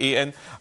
AN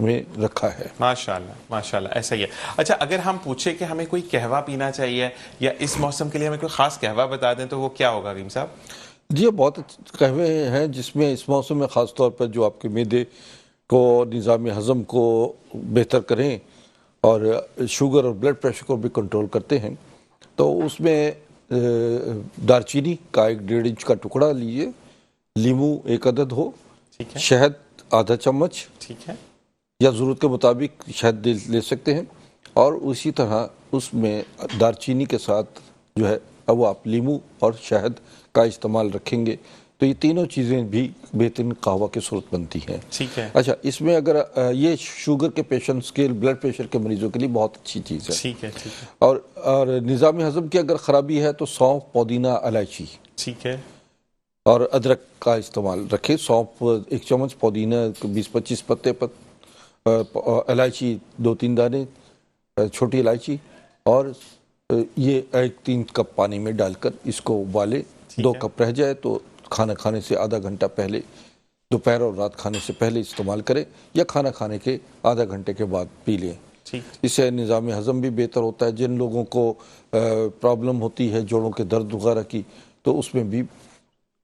میں رکھا ہے۔ ماشاءاللہ ایسا ہی ہے۔ اچھا اگر ہم پوچھیں کہ ہمیں کوئی قہوہ پینا چاہیے یا اس موسم کے لیے ہمیں کوئی خاص قہوہ بتا دیں تو وہ کیا ہوگا حکیم صاحب؟ جی بہت اچھے قہوے ہیں جس میں اس موسم میں خاص طور پر جو آپ کے معدے کو، نظام ہضم کو بہتر کریں اور شوگر اور بلڈ پریشر کو بھی کنٹرول کرتے ہیں، تو اس میں دارچینی کا 1.5 انچ کا ٹکڑا لیجئے، لیمو 1 عدد ہو، ٹھیک ہے، شہد آدھا چمچ ٹھیک ہے، یا ضرورت کے مطابق شہد لے سکتے ہیں، اور اسی طرح اس میں دارچینی کے ساتھ جو ہے وہ آپ لیمو اور شہد کا استعمال رکھیں گے تو یہ تینوں چیزیں بھی بہترین قہوہ کی صورت بنتی ہیں۔ ٹھیک ہے، اچھا اس میں اگر یہ شوگر کے پیشنٹس کے، بلڈ پریشر کے مریضوں کے لیے بہت اچھی چیز ہے، ٹھیک ہے، ٹھیک ہے، اور نظام ہضم کی اگر خرابی ہے تو سونف، پودینہ، الائچی ٹھیک ہے، اور ادرک کا استعمال رکھیں۔ سونف 1 چمچ، پودینہ 20-25 پتے، الائچی 2-3 دانے، چھوٹی الائچی، اور یہ 1-3 کپ پانی میں ڈال کر اس کو ابالے، 2 کپ رہ جائے تو کھانا کھانے سے آدھا گھنٹہ پہلے، دوپہر اور رات کھانے سے پہلے استعمال کریں، یا کھانا کھانے کے آدھا گھنٹے کے بعد پی لیں۔ اس سے نظام ہضم بھی بہتر ہوتا ہے۔ جن لوگوں کو پرابلم ہوتی ہے جوڑوں کے درد وغیرہ کی، تو اس میں بھی،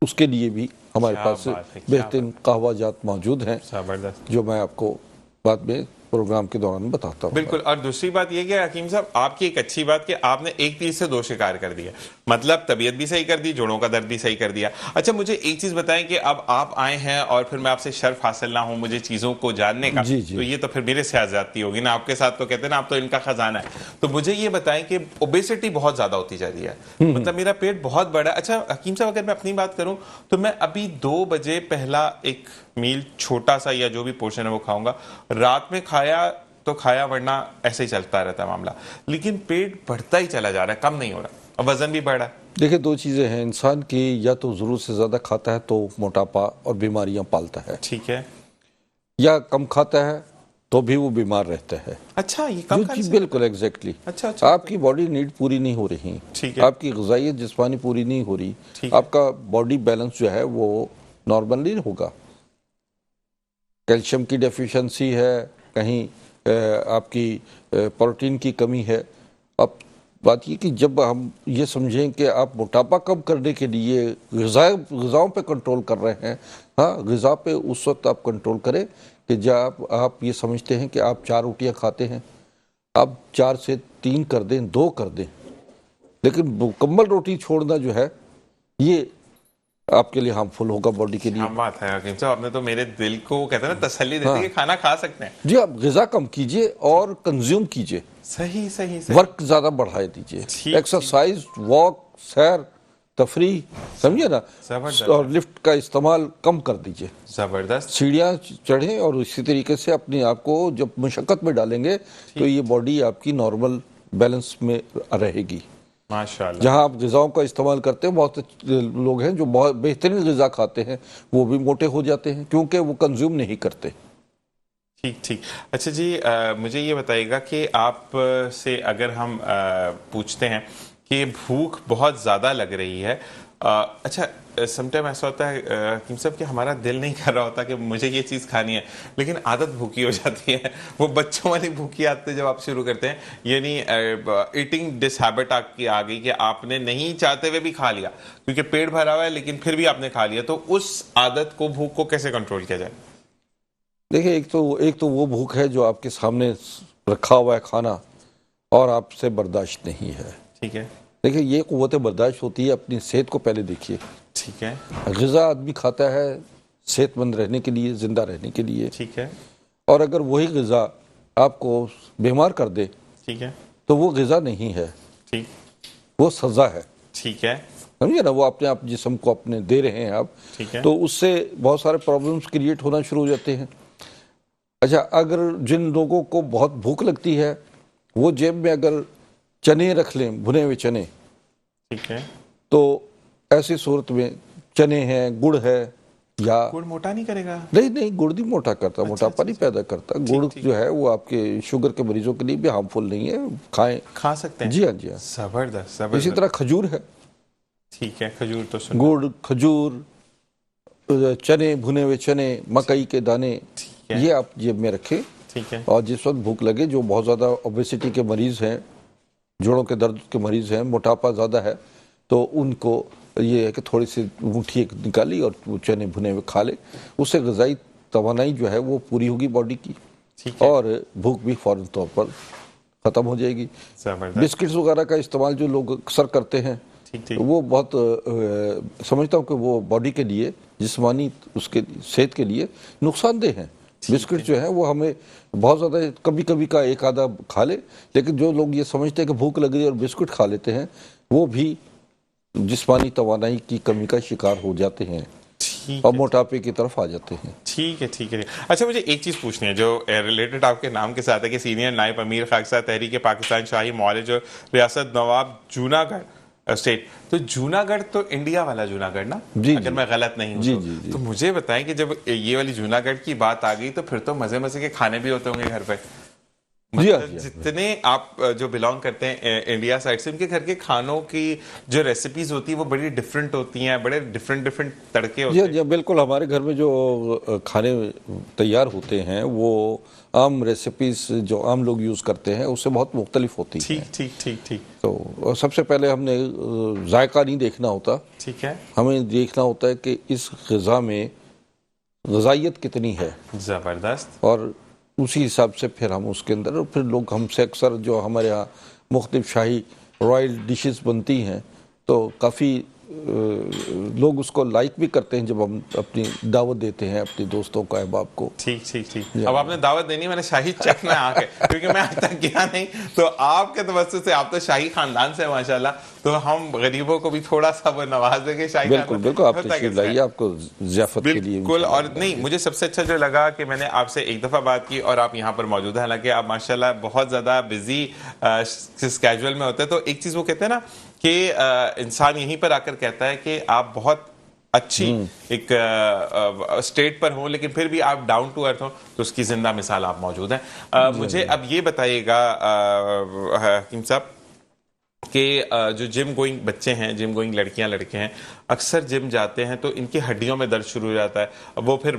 اس کے لیے بھی ہمارے پاس بہترین قہوہ جات موجود ہیں زبردست، جو میں آپ کو بعد میں پروگرام کے دوران بتاتا ہوں۔ بالکل۔ اور دوسری بات یہ کہ حکیم صاحب آپ کی ایک اچھی بات کہ آپ نے ایک تیر سے 2 شکار کر دیا، مطلب طبیعت بھی صحیح کر دی، جوڑوں کا درد بھی صحیح کر دیا۔ اچھا مجھے ایک چیز بتائیں کہ اب آپ آئے ہیں اور پھر میں آپ سے شرف حاصل نہ ہوں مجھے چیزوں کو جاننے کا، تو یہ تو پھر میرے سے زیادتی ہوگی نا، آپ کے ساتھ تو کہتے ہیں نا آپ تو ان کا خزانہ ہے۔ تو مجھے یہ بتائیں کہ اوبیسٹی بہت زیادہ ہوتی جا رہی ہے، مطلب میرا پیٹ بہت بڑا ہے۔ اچھا حکیم صاحب اگر میں اپنی بات کروں تو میں ابھی 2 بجے پہلا ایک میل چھوٹا سا یا جو بھی پورشن ہے وہ کھاؤں گا، رات میں کھایا تو کھایا، ورنہ ایسے ہی چلتا رہتا ہے معاملہ، لیکن پیٹ بڑھتا ہی چلا جا رہا ہے، کم نہیں ہو رہا، اور وزن بھی بڑھ رہا ہے۔ دیکھیں 2 چیزیں ہیں، انسان کی یا تو ضرورت سے زیادہ کھاتا ہے تو موٹاپا اور بیماریاں پالتا ہے، ٹھیک ہے، یا کم کھاتا ہے تو بھی وہ بیمار رہتا ہے۔ اچھا یہ کم کھانے سے بالکل ایگزیکٹلی، اچھا آپ کی باڈی نیڈ پوری نہیں ہو رہی، ٹھیک ہے، آپ کی غذائیت جسمانی پوری نہیں ہو رہی، ٹھیک ہے، آپ کا باڈی بیلنس جو ہے وہ نارمل نہیں ہوگا، کیلشیم کی ڈیفیشنسی ہے، کہیں آپ کی پروٹین کی کمی ہے۔ اب بات یہ کہ جب ہم یہ سمجھیں کہ آپ موٹاپا کم کرنے کے لیے غذاؤں پہ کنٹرول کر رہے ہیں، ہاں غذا پہ اس وقت آپ کنٹرول کریں کہ جب آپ یہ سمجھتے ہیں کہ آپ 4 روٹیاں کھاتے ہیں، آپ 4 سے 3 کر دیں، 2 کر دیں، لیکن مکمل روٹی چھوڑنا جو ہے یہ آپ کے لیے ہارمفل ہوگا باڈی کے لیے۔ ہم بات ہے حکیم صاحب، آپ نے تو میرے دل کو کہتے ہیں نا تسلی دیتی کہ کھانا کھا سکتے ہیں۔ جی آپ غذا کم کیجئے اور کنزیوم کیجئے، صحیح صحیح، ورک زیادہ بڑھائے دیجئے، ایکسرسائز، واک، سیر، تفریح، سمجھے نا، اور لفٹ کا استعمال کم کر دیجئے، زبردست، سیڑھیاں چڑھیں، اور اسی طریقے سے اپنے آپ کو جب مشقت میں ڈالیں گے تو یہ باڈی آپ کی نارمل بیلنس میں رہے گی۔ ماشاءاللہ، جہاں آپ غذاؤں کا استعمال کرتے ہیں، بہت لوگ ہیں جو بہت بہترین غذا کھاتے ہیں وہ بھی موٹے ہو جاتے ہیں کیونکہ وہ کنزیوم نہیں کرتے۔ ٹھیک ٹھیک۔ اچھا جی مجھے یہ بتائیے گا کہ آپ سے اگر ہم پوچھتے ہیں کہ بھوک بہت زیادہ لگ رہی ہے، اچھا سم ٹائم ایسا ہوتا ہے حکیم صاحب کہ ہمارا دل نہیں کر رہا ہوتا کہ مجھے یہ چیز کھانی ہے، لیکن عادت بھوکی ہو جاتی ہے، وہ بچوں والی بھوکی عادتیں جب آپ شروع کرتے ہیں، یعنی ایٹنگ ڈس ہیبٹ آپ کی آ گئی کہ آپ نے نہیں چاہتے ہوئے بھی کھا لیا کیونکہ پیٹ بھرا ہوا ہے لیکن پھر بھی آپ نے کھا لیا، تو اس عادت کو، بھوک کو کیسے کنٹرول کیا جائے؟ دیکھیں ایک تو وہ بھوک ہے جو آپ کے سامنے رکھا ہوا ہے کھانا اور آپ سے برداشت نہیں ہے، ٹھیک ہے، دیکھیں یہ قوت برداشت ہوتی ہے، اپنی صحت کو پہلے دیکھیے۔ ٹھیک ہے، غذا آدمی کھاتا ہے صحت مند رہنے کے لیے، زندہ رہنے کے لیے، ٹھیک ہے، اور اگر وہی غذا آپ کو بیمار کر دے ٹھیک ہے، تو وہ غذا نہیں ہے، ٹھیک، وہ سزا ہے، ٹھیک ہے، سمجھے نا، وہ اپنے آپ جسم کو اپنے دے رہے ہیں آپ، ٹھیک ہے، تو اس سے بہت سارے پرابلمز کریٹ ہونا شروع ہو جاتے ہیں۔ اچھا اگر جن لوگوں کو بہت بھوک لگتی ہے وہ جیب میں اگر چنے رکھ لیں، بھنے ہوئے چنے، ٹھیک ہے، تو ایسی صورت میں چنے ہیں، گڑ ہے، یا گڑ موٹا نہیں کرے گا؟ نہیں گڑ نہیں موٹا کرتا، موٹاپا نہیں پیدا کرتا، گڑ جو ہے وہ آپ کے شوگر کے مریضوں کے لیے بھی ہارمفل نہیں ہے، کھائیں، کھا سکتے ہیں؟ جی ہاں جی ہاں۔ زبردست اسی زبردست، طرح کھجور ہے، ٹھیک ہے، کھجور تو سن، گڑ، کھجور، چنے، بھنے ہوئے چنے، مکئی کے دانے، یہ آپ جیب میں رکھیں، ٹھیک ہے اور جس وقت بھوک لگے، جو بہت زیادہ اوبیسٹی کے مریض ہیں، جوڑوں کے درد کے مریض ہیں، موٹاپا زیادہ ہے، تو ان کو یہ ہے کہ تھوڑی سی مٹھی ایک نکالی اور وہ چنے بھنے ہوئے کھا لے، اس سے غذائی توانائی جو ہے وہ پوری ہوگی باڈی کی، ٹھیک ہے اور بھوک بھی فوراً طور پر ختم ہو جائے گی۔ زبردست بسکٹس وغیرہ کا استعمال جو لوگ اکثر کرتے ہیں، ٹھیک ٹھیک وہ بہت سمجھتا ہوں کہ وہ باڈی کے لیے، جسمانی اس کے صحت کے لیے نقصان دہ ہیں۔ بسکٹ جو ہے وہ ہمیں بہت زیادہ کبھی کبھی کا ایک آدھا کھا لے، لیکن جو لوگ یہ سمجھتے ہیں کہ بھوک لگ رہی ہے اور بسکٹ کھا لیتے ہیں، وہ بھی جسمانی توانائی کی کمی کا شکار ہو جاتے ہیں ٹھیک اور ہے موٹاپے کی طرف آ جاتے ہیں۔ ٹھیک ہے ٹھیک ہے۔ اچھا مجھے ایک چیز پوچھنی ہے جو ریلیٹڈ آپ کے نام کے ساتھ ہے کہ سینئر نائب امیر خاکسار تحریک پاکستان شاہی معالج اور ریاست نواب جوناگڑھ اسٹیٹ، تو جوناگڑھ تو انڈیا والا جوناگڑھ نا، جی اگر میں غلط نہیں جی ہوں جی جی تو مجھے بتائیں کہ جب یہ والی جوناگڑھ کی بات آ گئی تو پھر تو مزے مزے کے کھانے بھی ہوتے ہوں گے گھر پہ، جی ہاں مطلب جی ہاں۔ جتنے آپ جو بلانگ کرتے ہیں انڈیا سائڈ سے، ان کے گھر کے کھانوں کی جو ریسیپیز ہوتی ہیں وہ بڑی ڈفرینٹ ہوتی ہیں، بڑے ڈفرینٹ تڑکے ہوتے جی ہیں۔ جی بالکل، ہمارے گھر میں جو کھانے تیار ہوتے ہیں وہ عام ریسیپیز جو عام لوگ یوز کرتے ہیں اس سے بہت مختلف ہوتی ہیں۔ ٹھیک ٹھیک ٹھیک ٹھیک تو سب سے پہلے ہم نے ذائقہ نہیں دیکھنا ہوتا، ٹھیک ہے ہمیں دیکھنا ہوتا ہے کہ اس غذا میں غذائیت کتنی ہے، زبردست اور اسی حساب سے پھر ہم اس کے اندر، اور پھر لوگ ہم سے اکثر جو ہمارے ہاں مختلف شاہی رائل ڈشز بنتی ہیں تو کافی لوگ اس کو لائک بھی کرتے ہیں جب ہم اپنی دعوت دیتے ہیں اپنے دوستوں کو، احباب کو۔ ٹھیک ٹھیک ٹھیک اب آپ نے دعوت دینی ہے، میں نے شاہی چکھنا ہے آ کے، کیونکہ میں آج تک گیا نہیں، تو آپ کے توسط سے، آپ تو شاہی خاندان سے ہیں ماشاءاللہ، تو ہم غریبوں کو بھی تھوڑا سا وہ نواز دیں گے شاہی بالکل خاندان بالکل، آپ ہوتا تشریف کس میں لائیے، آپ کو ضیافت کے لیے بالکل۔ اور انشاءاللہ نہیں، مجھے سب سے اچھا جو لگا کہ میں نے آپ سے ایک دفعہ بات کی اور آپ یہاں پر موجود ہیں، حالانکہ آپ ماشاءاللہ بہت زیادہ بزی اسکیجول میں ہوتے ہیں، تو ایک چیز وہ کہتے ہیں نا کہ انسان یہیں پر آ کر کہتا ہے کہ آپ بہت اچھی ایک اسٹیٹ پر ہوں لیکن پھر بھی آپ ڈاؤن ٹو ارتھ ہوں، تو اس کی زندہ مثال آپ موجود ہیں۔ مجھے اب یہ بتائیے گا حکیم صاحب کہ جو جم گوئنگ بچے ہیں، جم گوئنگ لڑکیاں لڑکے ہیں، اکثر جم جاتے ہیں تو ان کی ہڈیوں میں درد شروع ہو جاتا ہے، اب وہ پھر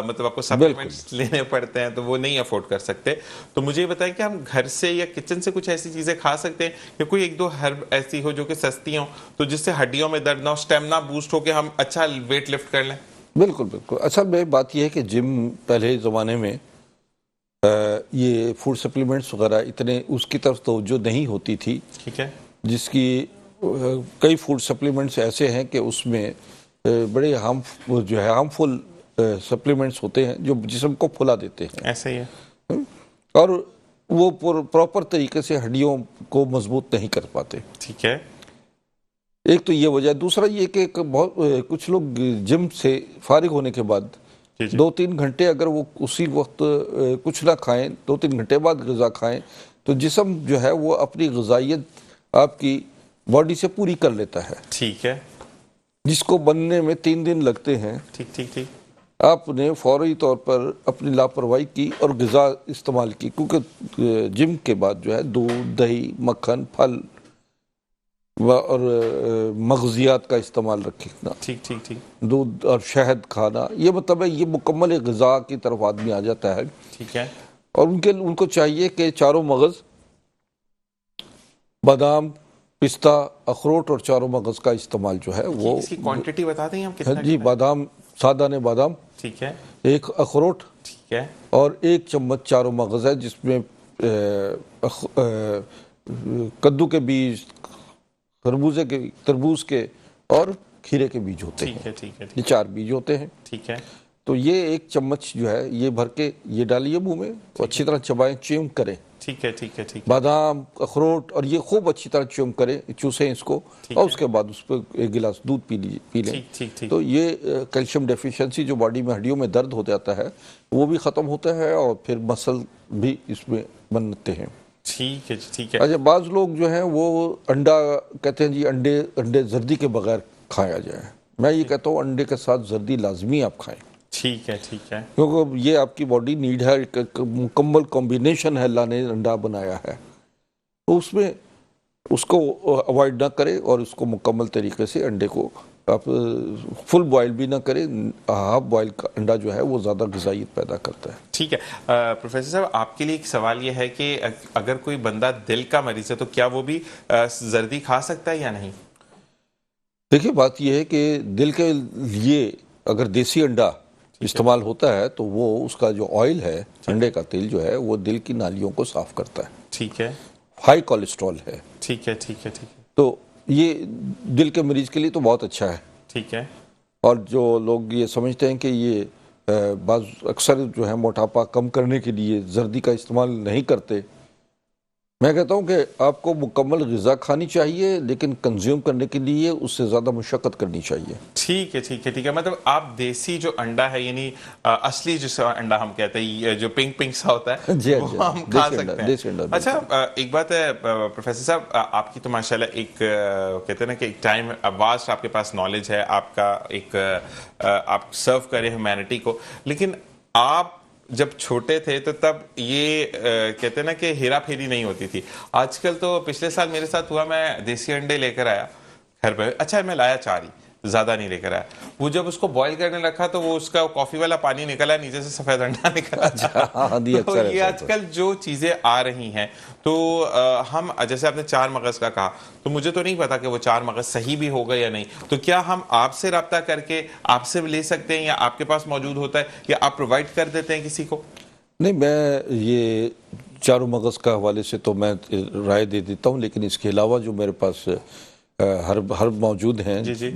مطلب آپ کو سپلیمنٹس لینے پڑتے ہیں تو وہ نہیں افورڈ کر سکتے، تو مجھے یہ بتائیں کہ ہم گھر سے یا کچن سے کچھ ایسی چیزیں کھا سکتے ہیں یا کوئی ایک دو ہرب ایسی ہو جو کہ سستی ہوں تو جس سے ہڈیوں میں درد نہ ہو، اسٹیمنا بوسٹ ہو کے ہم اچھا ویٹ لفٹ کر لیں؟ بالکل بالکل۔ اصل میں بات یہ ہے کہ جم پہلے زمانے میں یہ فوڈ سپلیمنٹس وغیرہ اتنے اس کی طرف توجہ نہیں ہوتی تھی، ٹھیک ہے جس کی کئی فوڈ سپلیمنٹس ایسے ہیں کہ اس میں بڑے ہارمفل سپلیمنٹس ہوتے ہیں جو جسم کو پھلا دیتے ہیں، ایسے ہی ہے اور وہ پراپر طریقے سے ہڈیوں کو مضبوط نہیں کر پاتے۔ ٹھیک ہے ایک تو یہ وجہ، دوسرا یہ کہ کچھ لوگ جم سے فارغ ہونے کے بعد جی 2-3 گھنٹے اگر وہ اسی وقت کچھ نہ کھائیں، 2-3 گھنٹے بعد غذا کھائیں، تو جسم جو ہے وہ اپنی غذائیت آپ کی باڈی سے پوری کر لیتا ہے، ٹھیک ہے جس کو بننے میں 3 دن لگتے ہیں۔ ٹھیک ٹھیک ٹھیک آپ نے فوری طور پر اپنی لاپرواہی کی اور غذا استعمال کی، کیونکہ جم کے بعد جو ہے دودھ، دہی، مکھن، پھل اور مغزیات کا استعمال رکھنا، ٹھیک ٹھیک ٹھیک دودھ اور شہد کھانا، یہ مطلب ہے یہ مکمل ایک غذا کی طرف آدمی آ جاتا ہے، ٹھیک ہے اور ان کو چاہیے کہ چاروں مغز، بادام، پستہ، اخروٹ اور چاروں مغز کا استعمال جو ہے وہ، اس کی کوانٹٹی بتا دیں ہم کتنا جی، بادام، سادہ بادام، ٹھیک ہے 1 اخروٹ ٹھیک ہے اور 1 چمچ چاروں مغز ہے، جس میں کدو کے بیج، تربوز کے اور کھیرے کے بیج ہوتے ہیں، ٹھیک ہے ٹھیک ہے یہ 4 بیج ہوتے ہیں۔ ٹھیک ہے تو یہ 1 چمچ جو ہے یہ بھر کے یہ ڈالیے منہ میں، اچھی طرح چبائیں، چیوم کریں، ٹھیک ہے ٹھیک ہے ٹھیک ہے بادام، اخروٹ، اور یہ خوب اچھی طرح چیوم کریں، چوسیں اس کو، اور اس کے بعد اس پہ 1 گلاس دودھ پی لیں۔ ٹھیک ٹھیک ٹھیک تو یہ کیلشیم ڈیفیشنسی جو باڈی میں ہڈیوں میں درد ہو جاتا ہے وہ بھی ختم ہوتا ہے، اور پھر مسل بھی اس میں بنتے ہیں۔ ٹھیک ہے ٹھیک ہے اچھا، بعض لوگ جو ہیں وہ انڈا کہتے ہیں جی انڈے زردی کے بغیر کھایا جائے، میں یہ کہتا ہوں انڈے کے ساتھ زردی لازمی آپ کھائیں، ٹھیک ہے ٹھیک ہے کیونکہ یہ آپ کی باڈی نیڈ ہے، ایک مکمل کمبینیشن ہے، اللہ نے انڈا بنایا ہے، تو اس میں اس کو اوائڈ نہ کرے اور اس کو مکمل طریقے سے انڈے کو آپ فل بوائل بھی نہ کریں. ہاف بوائل کا انڈا جو ہے وہ زیادہ غذائیت پیدا کرتا ہے. ٹھیک ہے. پروفیسر صاحب آپ کے لیے ایک سوال یہ ہے کہ اگر کوئی بندہ دل کا مریض ہے تو کیا وہ بھی زردی کھا سکتا ہے یا نہیں؟ دیکھیے بات یہ ہے کہ دل کے لیے اگر دیسی انڈا استعمال ہوتا ہے تو وہ اس کا جو آئل ہے انڈے کا تیل جو ہے وہ دل کی نالیوں کو صاف کرتا ہے. ٹھیک ہے. ہائی کولیسٹرول ہے. ٹھیک ہے. ٹھیک ہے. ٹھیک ہے. تو یہ دل کے مریض کے لیے تو بہت اچھا ہے. ٹھیک ہے. اور جو لوگ یہ سمجھتے ہیں کہ یہ بعض اکثر جو ہے موٹاپا کم کرنے کے لیے زردی کا استعمال نہیں کرتے، میں کہتا ہوں کہ آپ کو مکمل غذا کھانی چاہیے لیکن کنزیوم کرنے کے لیے اس سے زیادہ مشقت کرنی چاہیے. ٹھیک ہے. ٹھیک ہے. ٹھیک ہے. مطلب آپ دیسی جو انڈا ہے یعنی اصلی جس انڈا ہم کہتے ہیں جو پنک پنک سا ہوتا ہے وہ ہم کھا سکتے ہیں. اچھا ایک بات ہے پروفیسر صاحب، آپ کی تو ماشاءاللہ ایک کہتے ہیں نا کہ ایک ٹائم واسٹ آپ کے پاس نالج ہے، آپ کا ایک آپ سرو کریں ہیومینٹی کو، لیکن آپ جب چھوٹے تھے تو تب یہ کہتے ہیں نا کہ ہیرا پھیری نہیں ہوتی تھی. آج کل تو پچھلے سال میرے ساتھ ہوا، میں دیسی انڈے لے کر آیا گھر پہ. اچھا میں لایا 4 ہی، زیادہ نہیں لے کر آیا. وہ جب اس کو بوائل کرنے رکھا تو وہ اس کا کافی والا پانی نکلا، نیچے سے سفید انڈا نکلا. تو یہ آج کل جو چیزیں آ رہی ہیں تو ہم جیسے آپ نے 4 مغز کا کہا تو مجھے تو نہیں پتا کہ وہ 4 مغز صحیح بھی ہوگا یا نہیں. تو کیا ہم آپ سے رابطہ کر کے آپ سے لے سکتے ہیں یا آپ کے پاس موجود ہوتا ہے یا آپ پرووائڈ کر دیتے ہیں کسی کو؟ نہیں، میں یہ 4 مغز کا حوالے سے تو میں رائے دے دیتا ہوں، لیکن اس کے علاوہ جو میرے پاس ہر موجود ہیں جی جی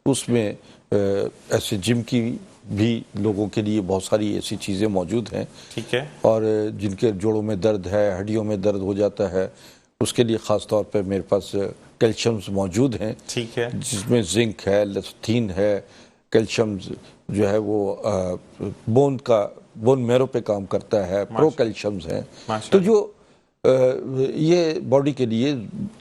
اس میں ایسے جم کی بھی لوگوں کے لیے بہت ساری ایسی چیزیں موجود ہیں. ٹھیک ہے. اور جن کے جوڑوں میں درد ہے، ہڈیوں میں درد ہو جاتا ہے، اس کے لیے خاص طور پہ میرے پاس کیلشیمز موجود ہیں. ٹھیک ہے. جس میں زنک ہے، لیسٹین ہے. کیلشیمز جو ہے وہ بون میرو پہ کام کرتا ہے، پرو کیلشیمز ہیں. تو جو یہ باڈی کے لیے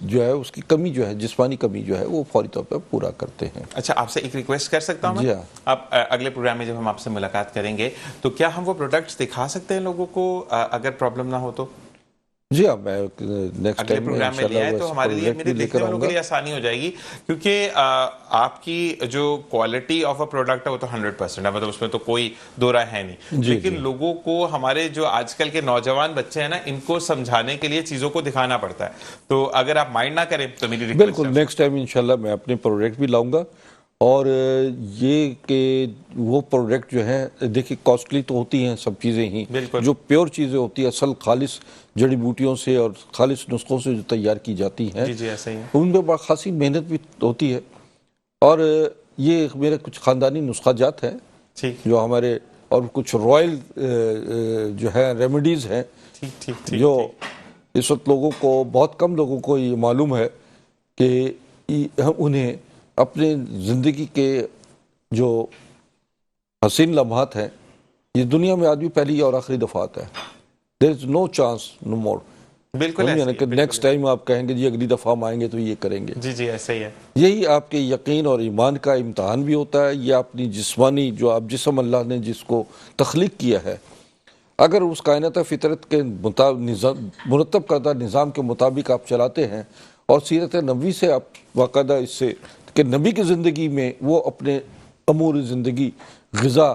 جو ہے اس کی کمی جو ہے، جسمانی کمی جو ہے وہ فوری طور پہ پورا کرتے ہیں. اچھا آپ سے ایک ریکویسٹ کر سکتا ہوں میں؟ جی ہاں. آپ اگلے پروگرام میں جب ہم آپ سے ملاقات کریں گے تو کیا ہم وہ پروڈکٹس دکھا سکتے ہیں لوگوں کو اگر پرابلم نہ ہو تو؟ جی ہاں، میں نیکسٹ اگلے ٹائم پروگرام میں لے آئے تو ہمارے لیے، میرے دیکھنے والوں کے لیے آسانی ہو جائے گی، کیونکہ آپ کی جو کوالٹی آف اے پروڈکٹ ہے وہ تو 100% ہے، مطلب اس میں تو کوئی دو رائے ہے نہیں. لیکن لوگوں کو، ہمارے جو آج کل کے نوجوان بچے ہیں نا، ان کو سمجھانے کے لیے چیزوں کو دکھانا پڑتا ہے. تو اگر آپ مائنڈ نہ کریں تو میری ریکویسٹ بالکل نیکسٹ ٹائم انشاءاللہ میں اپنے پروڈکٹ بھی لاؤں گا. اور یہ کہ وہ پروڈکٹ جو ہیں دیکھیے کاسٹلی تو ہوتی ہیں سب چیزیں ہی، جو پیور چیزیں ہوتی ہیں اصل خالص جڑی بوٹیوں سے اور خالص نسخوں سے جو تیار کی جاتی ہیں، جی ایسا ہی ہے، ان میں بڑا خاصی محنت بھی ہوتی ہے. اور یہ میرے کچھ خاندانی نسخہ جات ہیں جو ہمارے، اور کچھ رائل جو ہے ریمیڈیز ہیں جو اس وقت لوگوں کو، بہت کم لوگوں کو یہ معلوم ہے کہ انہیں اپنے زندگی کے جو حسین لمحات ہیں، یہ دنیا میں آدمی پہلی اور آخری دفعہ آتا ہے. there is no chance no more. بالکل یعنی کہ نیکسٹ ٹائم آپ کہیں گے جی اگلی دفعہ ہم آئیں گے تو یہ کریں گے. جی ایسا ہی ہے. یہی آپ کے یقین اور ایمان کا امتحان بھی ہوتا ہے. یہ اپنی جسمانی جو آپ جسم اللہ نے جس کو تخلیق کیا ہے، اگر اس کائنات فطرت کے مرتب کردہ نظام کے مطابق آپ چلاتے ہیں اور سیرت نبوی سے آپ باقاعدہ اس سے کہ نبی کی زندگی میں وہ اپنے امور زندگی، غذا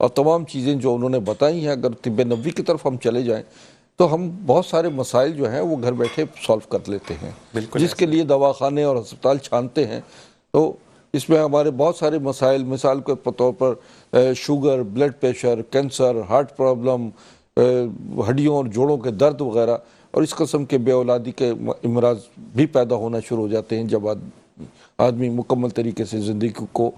اور تمام چیزیں جو انہوں نے بتائی ہیں، اگر طب نبوی کی طرف ہم چلے جائیں تو ہم بہت سارے مسائل جو ہیں وہ گھر بیٹھے سالو کر لیتے ہیں. جس کے لیے دواخانے اور ہسپتال چھانتے ہیں. تو اس میں ہمارے بہت سارے مسائل، مثال کے طور پر sugar, blood pressure, cancer, heart problem, ہڈیوں اور جوڑوں کے درد وغیرہ، اور اس قسم کے بے اولادی کے امراض بھی پیدا ہونا شروع ہو جاتے ہیں جب آدمی مکمل طریقے سے زندگی کو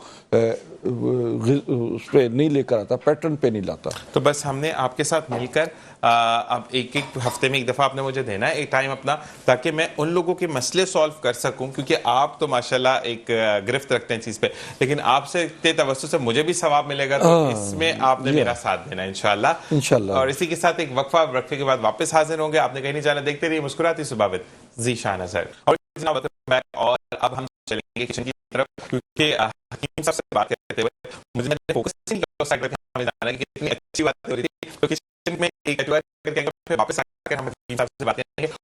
اس پہ نہیں لے کر آتا، پیٹرن پہ نہیں لاتا. تو بس ہم نے آپ کے ساتھ مل کر اب ایک ہفتے میں ایک دفعہ آپ نے مجھے دینا ہے ایک ٹائم اپنا، تاکہ میں ان لوگوں کے مسئلے سالو کر سکوں، کیونکہ آپ تو ماشاءاللہ ایک گرفت رکھتے ہیں چیز پہ، لیکن آپ سے توسط سے مجھے بھی ثواب ملے گا. تو اس میں آپ نے میرا ساتھ دینا انشاءاللہ. اور اسی کے ساتھ ایک وقفہ رکھنے کے بعد واپس حاضر ہوں گے. آپ نے کہیں نہیں جانا، دیکھتے رہیے مسکراتی صبح ذی شان اظہر. اور اب ہم چلیں گے کچن کی طرف، کیونکہ حکیم صاحب سے بات کرتے ہوئے مجھے فوکس ہمیں جانا ہے کہ اتنی اچھی بات ہو رہی تھی. تو کچن میں ایک کر کے پھر واپس آ کر ہم حکیم صاحب سے بات کریں گے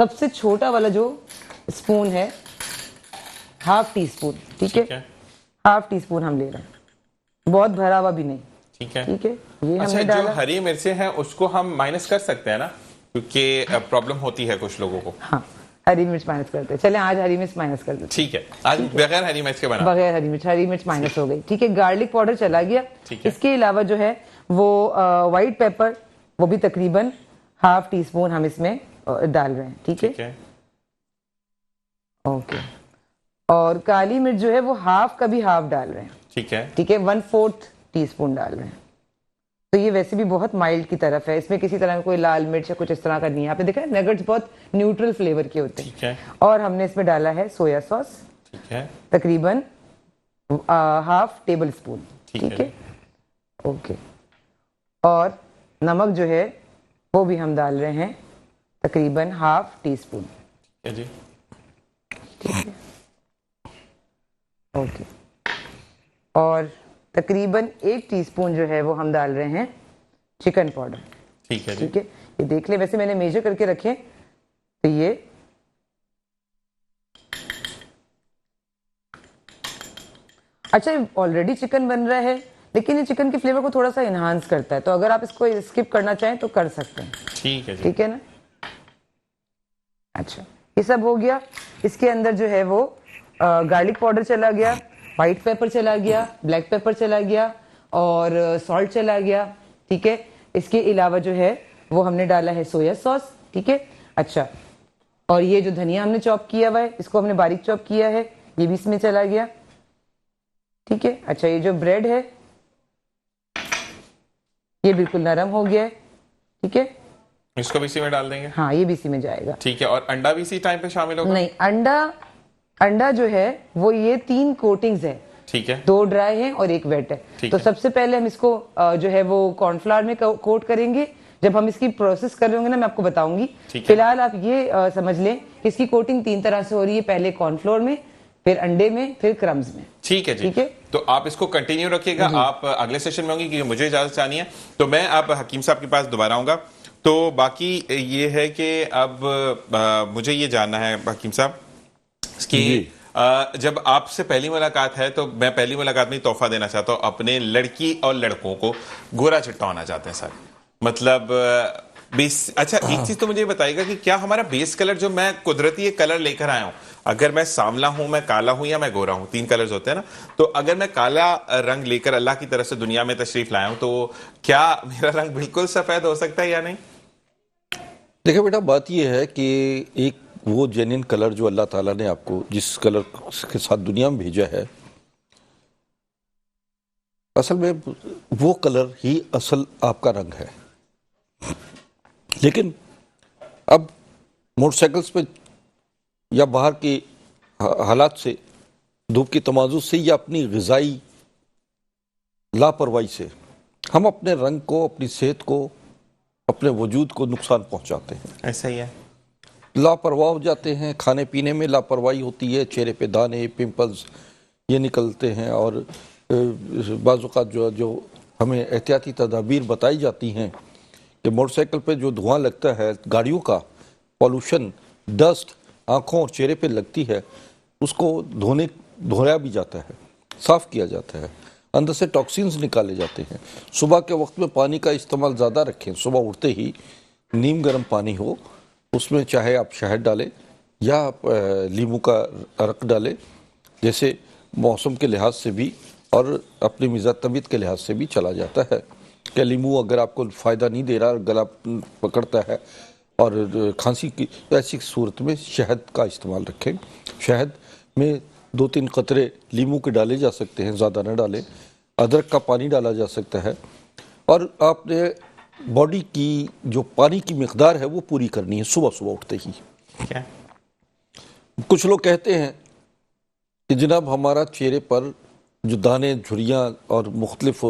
سب سے چھوٹا والا جو اسپون ہے ½ ٹی اسپون, ٹھیک ہے, ½ ٹی اسپون ہم لے رہے ہیں, بہت بھرا ہوا بھی نہیں, ٹھیک ہے. ٹھیک ہے. یہ ہم اچھا, نے جو ڈالا. ہری مرچیں ہیں اس کو ہم مائنس کر سکتے ہیں نا, کیونکہ پرابلم ہوتی ہے کچھ لوگوں کو. ہاں, ہری مرچ مائنس کرتے ہیں, چلیں آج ہری مرچ مائنس کر دیتے ہیں. ٹھیک ہے, آج بغیر ہری مرچ کے بنا. بغیر ہری مرچ مائنس ہو گئی, ٹھیک ہے. گارلک پاؤڈر چلا گیا. اس کے علاوہ جو ہے وہ وائٹ پیپر, وہ بھی تقریباً ½ ٹی اسپون ہم اس میں ڈال رہے ہیں, ٹھیک ہے. اوکے. اور کالی مرچ جو ہے وہ ½ کا بھی ½ ڈال رہے ہیں, ٹھیک ہے. ٹھیک ہے, 1/4 ٹی اسپون ڈال رہے ہیں. تو یہ ویسے بھی بہت مائلڈ کی طرف ہے, اس میں کسی طرح کوئی لال مرچ یا کچھ اس طرح کا نہیں ہے. آپ نے دیکھا نگٹس بہت نیوٹرل فلیور کے ہوتے ہیں. اور ہم نے اس میں ڈالا ہے سویا سوس, ٹھیک ہے, تقریباً ½ ٹیبل اسپون, ٹھیک ہے. اوکے. اور نمک جو ہے وہ بھی ہم ڈال رہے ہیں تقریباً ½ ٹی اسپون. جی, ٹھیک ہے. اوکے. اور تقریباً 1 ٹی اسپون جو ہے وہ ہم ڈال رہے ہیں چکن پاؤڈر. ٹھیک ہے. ٹھیک ہے, یہ دیکھ لیں, ویسے میں نے میجر کر کے رکھے تو یہ اچھا آلریڈی چکن بن رہا ہے, لیکن یہ چکن کے فلیور کو تھوڑا سا انہانس کرتا ہے, تو اگر آپ اس کو اسکپ کرنا چاہیں تو کر سکتے ہیں. ٹھیک ہے, ٹھیک ہے نا. اچھا, یہ سب ہو گیا. اس کے اندر جو ہے وہ گارلک پاؤڈر چلا گیا, وائٹ پیپر چلا گیا, بلیک پیپر چلا گیا, اور سالٹ چلا گیا, ٹھیک ہے. اس کے علاوہ جو ہے وہ ہم نے ڈالا ہے سویا سوس, ٹھیک ہے. اچھا, اور یہ جو دھنیا ہم نے چاپ کیا ہوا ہے, اس کو ہم نے باریک چاپ کیا ہے, یہ بھی اس میں چلا گیا, ٹھیک ہے. اچھا, یہ جو بریڈ ہے یہ بالکل نرم ہو گیا ہے, ٹھیک ہے. اس کو بھی اسی میں ڈال دیں گے. ہاں, یہ بھی اسی میں جائے گا. ٹھیک ہے. اور انڈا بھی اسی ٹائم پہ شامل ہوگا؟ نہیں, انڈا جو ہے وہ یہ 3 کوٹنگز ہے, ٹھیک ہے, 2 ڈرائی ہیں اور 1 ویٹ ہے. تو سب سے پہلے ہم اس کو جو ہے وہ کارن فلاور میں کوٹ کریں گے. جب ہم اس کی پروسیس کر رہے ہوں گے نا, میں آپ کو بتاؤں گی. فی الحال آپ یہ سمجھ لیں کہ اس کی کوٹنگ 3 طرح سے ہو رہی ہے, پہلے کارن فلاور میں, پھر انڈے میں, پھر کرمز میں. ٹھیک ہے جی. تو آپ اس کو کنٹینیو رکھیے گا, آپ اگلے سیشن میں ہوں گی کیونکہ مجھے اجازت چاہنی ہے. تو میں اب حکیم صاحب کے پاس دوبارہ آؤں گا. تو باقی یہ ہے کہ اب مجھے یہ جاننا ہے حکیم صاحب کہ جب آپ سے پہلی ملاقات ہے تو میں پہلی ملاقات میں تحفہ دینا چاہتا ہوں اپنے لڑکی اور لڑکوں کو, گورا چٹا ہونا چاہتے ہیں سر. مطلب اچھا, ایک چیز تو مجھے بتائیے گا کہ کیا ہمارا بیس کلر جو میں قدرتی ایک کلر لے کر آیا ہوں, اگر میں سانولا ہوں, میں کالا ہوں یا میں گورا ہوں, 3 کلرز ہوتے ہیں نا, تو اگر میں کالا رنگ لے کر اللہ کی طرف سے دنیا میں تشریف لایا ہوں تو کیا میرا رنگ بالکل سفید ہو سکتا ہے یا نہیں؟ دیکھیں بیٹا, بات یہ ہے کہ ایک وہ جینین کلر جو اللہ تعالیٰ نے آپ کو جس کلر کے ساتھ دنیا میں بھیجا ہے, اصل میں وہ کلر ہی اصل آپ کا رنگ ہے. لیکن اب موٹر سائیکلز پہ یا باہر کے حالات سے, دھوپ کی تمازل سے یا اپنی غذائی لاپرواہی سے ہم اپنے رنگ کو, اپنی صحت کو, اپنے وجود کو نقصان پہنچاتے ہیں. ایسا ہی ہے, لاپرواہ ہو جاتے ہیں, کھانے پینے میں لاپرواہی ہوتی ہے, چہرے پہ دانے, پمپلز یہ نکلتے ہیں. اور بعض اوقات جو ہمیں احتیاطی تدابیر بتائی جاتی ہیں کہ موٹر سائیکل پہ جو دھواں لگتا ہے گاڑیوں کا, پولوشن, ڈسٹ آنکھوں اور چہرے پہ لگتی ہے, اس کو دھویا بھی جاتا ہے, صاف کیا جاتا ہے, اندر سے ٹاکسینز نکالے جاتے ہیں. صبح کے وقت میں پانی کا استعمال زیادہ رکھیں. صبح اٹھتے ہی نیم گرم پانی ہو, اس میں چاہے آپ شہد ڈالیں یا لیمو کا عرق ڈالیں, جیسے موسم کے لحاظ سے بھی اور اپنی مزاج طبیعت کے لحاظ سے بھی چلا جاتا ہے. کہ لیمو اگر آپ کو فائدہ نہیں دے رہا, گلا پکڑتا ہے اور کھانسی کی, ایسی صورت میں شہد کا استعمال رکھیں. شہد میں 2-3 قطرے لیمو کے ڈالے جا سکتے ہیں, زیادہ نہ ڈالیں. ادرک کا پانی ڈالا جا سکتا ہے. اور آپ نے باڈی کی جو پانی کی مقدار ہے وہ پوری کرنی ہے صبح صبح اٹھتے ہی. کچھ لوگ کہتے ہیں کہ جناب ہمارا چہرے پر جو دانے, جھریاں اور مختلف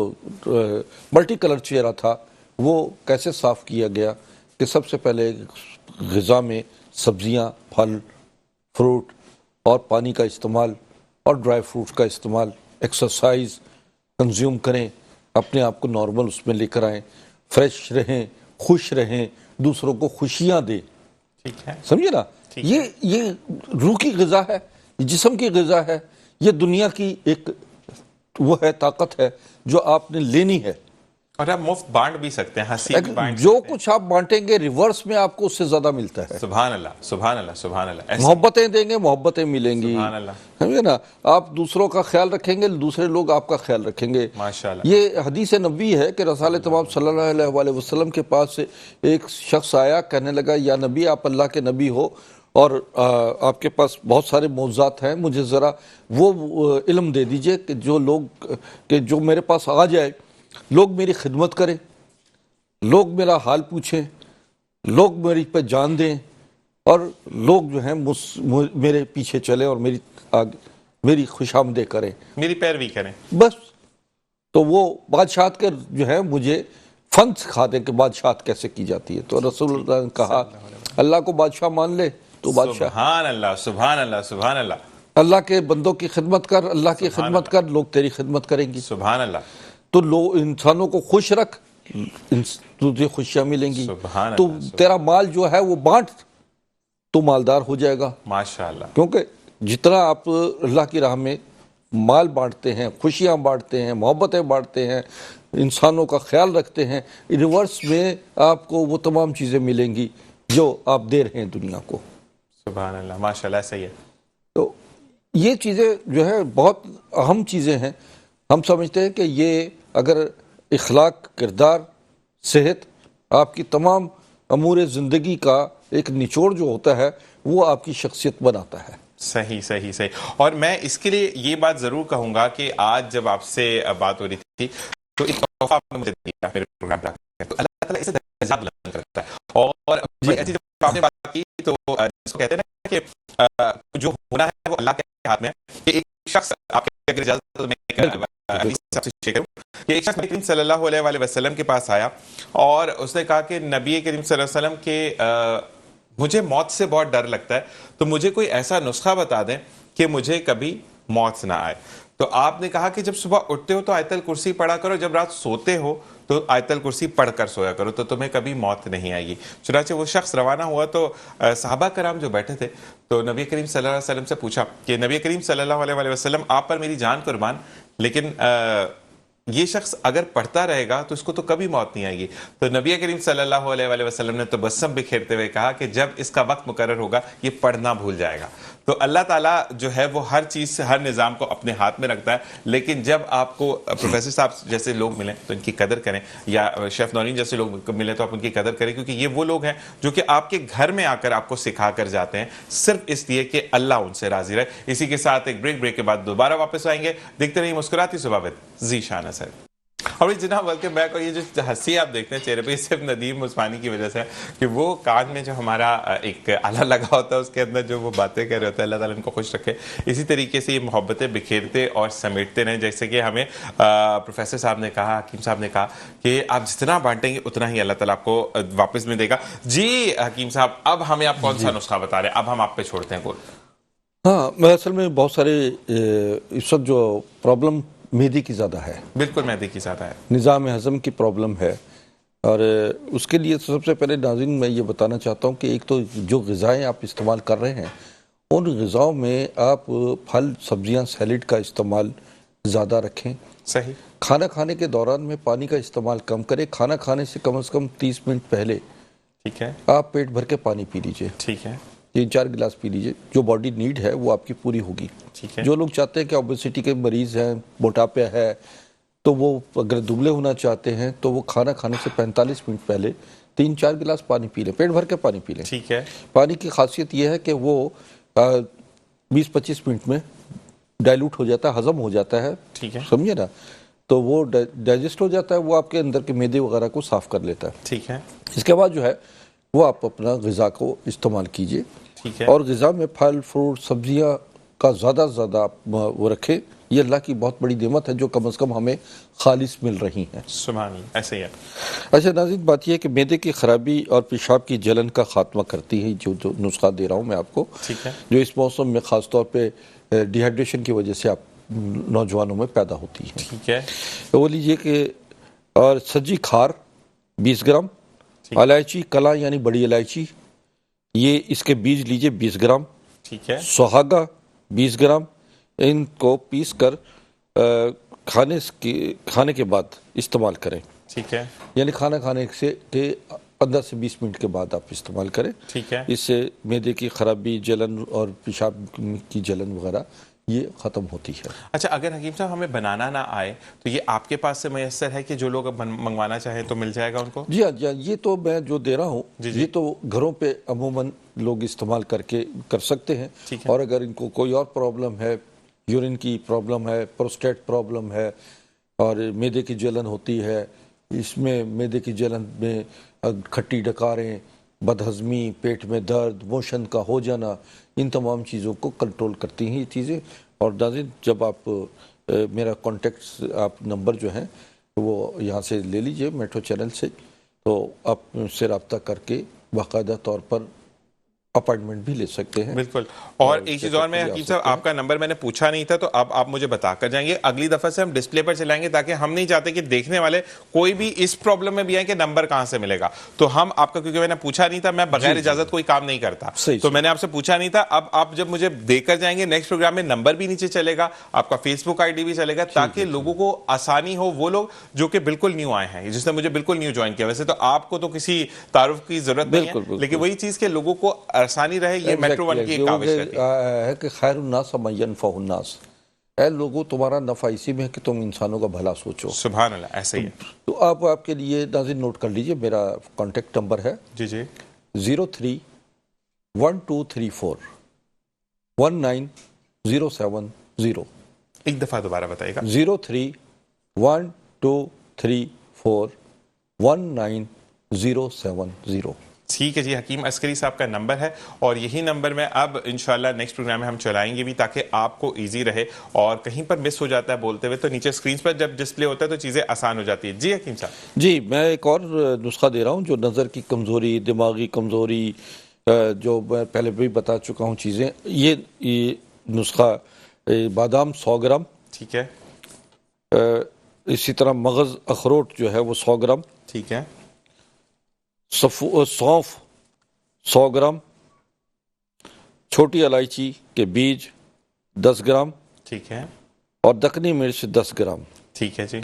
ملٹی کلر چہرہ تھا وہ کیسے صاف کیا گیا؟ کہ سب سے پہلے غذا میں سبزیاں, پھل, فروٹ اور پانی کا استعمال اور ڈرائی فروٹس کا استعمال, ایکسرسائز کنزیوم کریں, اپنے آپ کو نارمل اس میں لے کر آئیں, فریش رہیں, خوش رہیں, دوسروں کو خوشیاں دیں. ٹھیک ہے، سمجھے نا، یہ روح کی غذا ہے، جسم کی غذا ہے، یہ دنیا کی ایک وہ ہے، طاقت ہے جو آپ نے لینی ہے۔ اور آپ مفت بانٹ بھی سکتے ہیں، ہنسی بھی بانٹ جو سکتے ہیں۔ کچھ آپ بانٹیں گے ریورس میں آپ کو اس سے زیادہ ملتا ہے۔ سبحان اللہ، سبحان اللہ، سبحان اللہ، ایسے محبتیں دیں گے، محبتیں ملیں گی، سبحان اللہ، سمجھے نا، آپ دوسروں کا خیال رکھیں گے، دوسرے لوگ آپ کا خیال رکھیں گے۔ ماشاء اللہ، یہ حدیث نبی ہے کہ رسول تمام صلی اللہ علیہ وآلہ وسلم کے پاس سے ایک شخص آیا، کہنے لگا یا نبی، آپ اللہ کے نبی ہو اور آپ کے پاس بہت سارے معجزات ہیں، مجھے ذرا وہ علم دے دیجئے کہ جو میرے پاس آ جائے، لوگ میری خدمت کریں، لوگ میرا حال پوچھیں، لوگ میری پہ جان دیں، اور لوگ جو ہیں میرے پیچھے چلیں اور میری خوش آمدید کریں، میری پیروی کریں۔ بس۔ تو وہ بادشاہت کے جو ہے مجھے فن سکھا دیں کہ بادشاہت کیسے کی جاتی ہے۔ تو رسول اللہ نے کہا اللہ کو بادشاہ مان لے تو بادشاہ، سبحان اللہ، سبحان اللہ، سبحان اللہ، اللہ کے بندوں کی خدمت کر، اللہ کی خدمت کر، لوگ تیری خدمت کریں گی۔ سبحان اللہ، تو لوگ انسانوں کو خوش رکھ، تجھے خوشیاں ملیں گی۔ سبحان تو اللہ، تیرا مال جو ہے وہ بانٹ، تو مالدار ہو جائے گا۔ ماشاء اللہ، کیونکہ جتنا آپ اللہ کی راہ میں مال بانٹتے ہیں، خوشیاں بانٹتے ہیں، محبتیں بانٹتے ہیں، انسانوں کا خیال رکھتے ہیں، ریورس میں آپ کو وہ تمام چیزیں ملیں گی جو آپ دے رہے ہیں دنیا کو۔ سبحان اللہ، ماشاء اللہ، صحیح ہے۔ تو یہ چیزیں جو ہے بہت اہم چیزیں ہیں۔ ہم سمجھتے ہیں کہ یہ اگر اخلاق، کردار، صحت، آپ کی تمام امور زندگی کا ایک نچوڑ جو ہوتا ہے وہ آپ کی شخصیت بناتا ہے۔ صحیح، صحیح، صحیح۔ اور میں اس کے لیے یہ بات ضرور کہوں گا کہ آج جب آپ سے بات ہو رہی تھی تو ایک تحفہ آپ نے مجھے دیا میرے پروگرام پہ، تو اللہ تعالیٰ اسے درجات بلند کرتا ہے۔ اور ایسی جب آپ نے بات کی تو جس کو کہتے ہیں نا کہ جو ہونا ہے وہ اللہ کے ہاتھ میں ہے، کہ ایک شخص، آپ کی اگر اجازت تو میں حدیث آپ سے شیئر کروں کہ ایک شخص نبی کریم صلی اللہ علیہ وآلہ وسلم کے پاس آیا اور اس نے کہا کہ نبی کریم صلی اللہ علیہ وسلم کے مجھے موت سے بہت ڈر لگتا ہے، تو مجھے کوئی ایسا نسخہ بتا دیں کہ مجھے کبھی موت نہ آئے۔ تو آپ نے کہا کہ جب صبح اٹھتے ہو تو آیت الکرسی پڑھا کرو، جب رات سوتے ہو تو آیت الکرسی پڑھ کر سویا کرو، تو تمہیں کبھی موت نہیں آئے گی۔ چنانچہ وہ شخص روانہ ہوا تو صحابہ کرام جو بیٹھے تھے تو نبی کریم صلی اللہ علیہ وسلم سے پوچھا کہ نبی کریم صلی اللہ علیہ وآلہ وسلم، آپ پر میری جان قربان، لیکن یہ شخص اگر پڑھتا رہے گا تو اس کو تو کبھی موت نہیں آئے گی۔ تو نبی کریم صلی اللہ علیہ وآلہ وسلم نے تبسم بکھیرتے ہوئے کہا کہ جب اس کا وقت مقرر ہوگا یہ پڑھنا بھول جائے گا۔ تو اللہ تعالیٰ جو ہے وہ ہر چیز سے، ہر نظام کو اپنے ہاتھ میں رکھتا ہے، لیکن جب آپ کو پروفیسر صاحب جیسے لوگ ملیں تو ان کی قدر کریں، یا شیف نورین جیسے لوگ ملیں تو آپ ان کی قدر کریں، کیونکہ یہ وہ لوگ ہیں جو کہ آپ کے گھر میں آ کر آپ کو سکھا کر جاتے ہیں، صرف اس لیے کہ اللہ ان سے راضی رہے۔ اسی کے ساتھ ایک بریک کے بعد دوبارہ واپس آئیں گے۔ دیکھتے رہیے مسکراتی صبح وتھ ذیشان اثر۔ اور جناب ویلکم بیک۔ اور یہ جو ہنسی آپ دیکھتے ہیں چہرے پہ، یہ صرف ندیم عثمانی کی وجہ سے ہے کہ وہ کان میں جو ہمارا ایک آلہ لگا ہوتا ہے اس کے اندر جو وہ باتیں کہہ رہے ہوتے ہیں، اللہ تعالیٰ ان کو خوش رکھے۔ اسی طریقے سے یہ محبتیں بکھیرتے اور سمیٹتے رہیں، جیسے کہ ہمیں پروفیسر صاحب نے کہا، حکیم صاحب نے کہا کہ آپ جتنا بانٹیں گے اتنا ہی اللہ تعالیٰ آپ کو واپس میں دے گا۔ جی حکیم صاحب، اب ہمیں آپ کون سا نسخہ بتا رہے ہیں؟ اب ہم آپ پہ چھوڑتے ہیں گول۔ ہاں، میں اصل میں بہت سارے اس وقت جو پرابلم معدے کی زیادہ ہے، بالکل معدے کی زیادہ ہے، نظام ہضم کی پرابلم ہے، اور اس کے لیے سب سے پہلے ناظرین میں یہ بتانا چاہتا ہوں کہ ایک تو جو غذائیں آپ استعمال کر رہے ہیں ان غذاؤں میں آپ پھل، سبزیاں، سیلڈ کا استعمال زیادہ رکھیں۔ صحیح۔ کھانا کھانے کے دوران میں پانی کا استعمال کم کریں۔ کھانا کھانے سے کم 30 منٹ پہلے ٹھیک ہے، آپ پیٹ بھر کے پانی پی لیجئے، ٹھیک ہے، 3-4 گلاس پی لیجئے، جو باڈی نیڈ ہے وہ آپ کی پوری ہوگی۔ ٹھیک ہے، جو لوگ چاہتے ہیں کہ اوبیسٹی کے مریض ہیں، موٹاپا ہے، تو وہ اگر دبلے ہونا چاہتے ہیں تو وہ کھانا کھانے سے 45 منٹ پہلے 3-4 گلاس پانی پی لیں، پیٹ بھر کے پانی پی لیں۔ ٹھیک ہے، پانی کی خاصیت یہ ہے کہ وہ 20-25 منٹ میں ڈائلوٹ ہو جاتا ہے، ہضم ہو جاتا ہے، ٹھیک ہے، سمجھے نا، تو وہ ڈائجسٹ ہو جاتا ہے، وہ آپ کے اندر کے معدے وغیرہ کو صاف کر لیتا ہے۔ ٹھیک ہے، اس کے بعد جو ہے وہ آپ اپنا غذا کو استعمال کیجئے، ٹھیک ہے، اور غذا میں پھل، فروٹ، سبزیاں کا زیادہ سے زیادہ آپ وہ رکھیں۔ یہ اللہ کی بہت بڑی نعمت ہے جو کم از کم ہمیں خالص مل رہی ہیں۔ سبحان اللہ، ایسے ہی ہے۔ اچھا ناظرین، بات یہ ہے کہ معدے کی خرابی اور پیشاب کی جلن کا خاتمہ کرتی ہے جو نسخہ دے رہا ہوں میں آپ کو، ٹھیک ہے، جو اس موسم میں خاص طور پہ ڈی ہائیڈریشن کی وجہ سے آپ نوجوانوں میں پیدا ہوتی ہے۔ ٹھیک ہے، وہ لیجئے کہ اور سجی کھار 20 گرام، الائچی کلا یعنی بڑی الائچی یہ اس کے بیج لیجئے 20 گرام، ٹھیک ہے، سہاگا 20 گرام، ان کو پیس کر کھانے کے بعد استعمال کریں، ٹھیک ہے، یعنی کھانا کھانے سے 15 سے 20 منٹ کے بعد آپ استعمال کریں. ٹھیک ہے. اس سے معدے کی خرابی، جلن اور پیشاب کی جلن وغیرہ یہ ختم ہوتی ہے. اچھا، اگر حکیم صاحب ہمیں بنانا نہ آئے تو یہ آپ کے پاس سے میسر ہے کہ جو لوگ منگوانا چاہیں تو مل جائے گا ان کو؟ جی ہاں، یہ تو میں جو دے رہا ہوں یہ تو گھروں پہ عموماً لوگ استعمال کر سکتے ہیں. اور اگر ان کو کوئی اور پرابلم ہے، یورین کی پرابلم ہے، پروسٹیٹ پرابلم ہے اور معدے کی جلن ہوتی ہے، اس میں معدے کی جلن میں کھٹی ڈکاریں، بدہضمی، پیٹ میں درد، موشن کا ہو جانا، ان تمام چیزوں کو کنٹرول کرتی ہیں یہ چیزیں. اور ناظرین، جب آپ میرا کانٹیکٹس آپ نمبر جو ہیں وہ یہاں سے لے لیجئے میٹرو چینل سے، تو آپ مجھ سے رابطہ کر کے باقاعدہ طور پر اپائنٹمنٹ بھی لے سکتے ہیں. بالکل. اور ایک چیز اور میں حکیم صاحب، آپ کا نمبر میں نے پوچھا نہیں تھا تو اب آپ مجھے بتا کر جائیں گے. اگلی دفعہ سے ہم ڈسپلے پر چلائیں گے تاکہ ہم نہیں چاہتے کہ دیکھنے والے کوئی بھی اس پرابلم میں بھی آئیں کہ نمبر کہاں سے ملے گا. تو ہم آپ کا، کیونکہ میں نے پوچھا نہیں تھا، میں بغیر اجازت کوئی کام نہیں کرتا، تو میں نے آپ سے پوچھا نہیں تھا. اب آپ جب مجھے دے کر جائیں گے نیکسٹ پروگرام میں، نمبر بھی نیچے چلے گا، آپ کا فیس بک آئی ڈی بھی چلے گا، تاکہ لوگوں کو آسانی ہو. وہ لوگ جو کہ بالکل نیو آئے ہیں، جس نے مجھے بالکل نیو جوائن کیا، ویسے تو آپ کو تو کسی تعارف کی ضرورت نہیں ہے، لیکن وہی چیز کہ لوگوں کو آسانی رہے، یہ میٹرو ون کی ایک کاوش رہتی ہے کہ خیر الناس من ينفع الناس. اے لوگوں، تمہارا نفع اسی میں ہے کہ تم انسانوں کا بھلا سوچو. سبحان اللہ، ایسا ہی ہے. تو آپ کے لیے ناظرین نوٹ کر لیجئے، میرا کانٹیکٹ نمبر ہے جی 03-1234 19070. ایک دفعہ دوبارہ بتائیے گا. 03-1234 19070. ٹھیک ہے جی، حکیم عسکری صاحب کا نمبر ہے، اور یہی نمبر میں اب انشاءاللہ نیکسٹ پروگرام میں ہم چلائیں گے بھی، تاکہ آپ کو ایزی رہے. اور کہیں پر مس ہو جاتا ہے بولتے ہوئے تو نیچے سکرینز پر جب ڈسپلے ہوتا ہے تو چیزیں آسان ہو جاتی ہیں. جی حکیم صاحب. جی، میں ایک اور نسخہ دے رہا ہوں جو نظر کی کمزوری، دماغی کمزوری، جو میں پہلے بھی بتا چکا ہوں چیزیں. یہ نسخہ بادام 100 گرام، ٹھیک ہے، اسی طرح مغز اخروٹ جو ہے وہ 100 گرام، ٹھیک ہے، سونف 100 گرام، چھوٹی الائچی کے بیج 10 گرام، ٹھیک ہے، اور دکنی مرچ 10 گرام. ٹھیک ہے جی،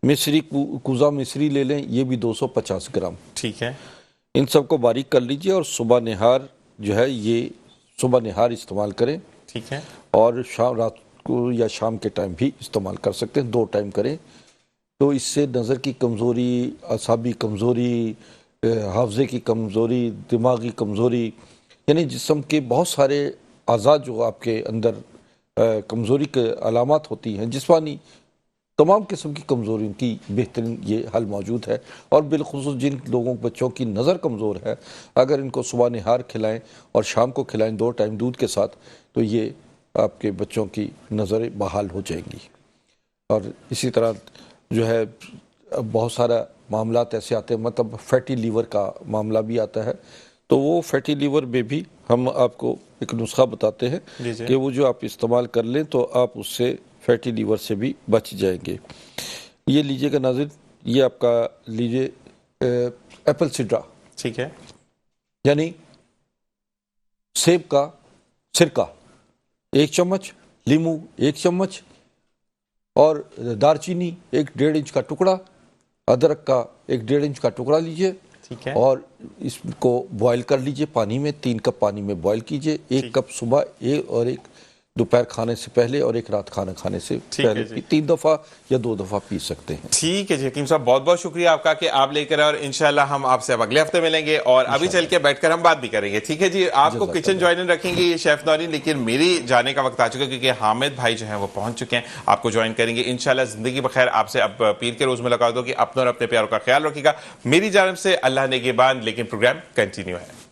مصری کوزہ مصری لے لیں، یہ بھی 250 گرام. ٹھیک ہے. ان سب کو باریک کر لیجئے اور صبح نہار جو ہے یہ صبح نہار استعمال کریں. ٹھیک ہے. اور رات کو یا شام کے ٹائم بھی استعمال کر سکتے ہیں، 2 ٹائم کریں. تو اس سے نظر کی کمزوری، اعصابی کمزوری، حافظے کی کمزوری، دماغی کمزوری، یعنی جسم کے بہت سارے اعضاء جو آپ کے اندر کمزوری کے علامات ہوتی ہیں، جسمانی تمام قسم کی کمزوریوں کی بہترین یہ حل موجود ہے. اور بالخصوص جن لوگوں بچوں کی نظر کمزور ہے، اگر ان کو صبح نہار کھلائیں اور شام کو کھلائیں 2 ٹائم دودھ کے ساتھ، تو یہ آپ کے بچوں کی نظریں بحال ہو جائیں گی. اور اسی طرح جو ہے بہت سارا معاملات ایسے آتے ہیں، مطلب فیٹی لیور کا معاملہ بھی آتا ہے. تو وہ فیٹی لیور میں بھی ہم آپ کو ایک نسخہ بتاتے ہیں کہ وہ جو آپ استعمال کر لیں تو آپ اس سے فیٹی لیور سے بھی بچ جائیں گے. یہ لیجئے گا ناظرین، یہ آپ کا لیجئے ایپل سیڈرا، ٹھیک ہے، یعنی سیب کا سرکہ 1 چمچ، لیمو 1 چمچ، اور دارچینی 1.5 انچ کا ٹکڑا، ادرک کا 1.5 انچ کا ٹکڑا لیجئے. ٹھیک ہے، اور اس کو بوائل کر لیجئے پانی میں، 3 کپ پانی میں بوائل کیجئے. 1 کپ صبح، اور 1 دوپہر کھانے سے پہلے، اور 1 رات کھانا کھانے سے پہلے. 3 دفعہ یا 2 دفعہ پی سکتے ہیں. ٹھیک ہے جی حکیم صاحب، بہت بہت شکریہ آپ کا کہ آپ لے کر، اور انشاءاللہ ہم آپ سے اب اگلے ہفتے ملیں گے، اور ابھی چل کے بیٹھ کر ہم بات بھی کریں گے. ٹھیک ہے جی. آپ کو کچن جوائن رکھیں گے یہ شیف نورین، لیکن میری جانے کا وقت آ چکا ہے کیونکہ حامد بھائی جو ہیں وہ پہنچ چکے ہیں. آپ کو جوائن کریں گے انشاءاللہ. زندگی بخیر. آپ سے اب پیر کے روز ملاقات ہوگی. اپنے اور اپنے پیاروں کا خیال رکھیے گا. میری جانب سے اللہ نگہبان. لیکن پروگرام کنٹینیو ہے.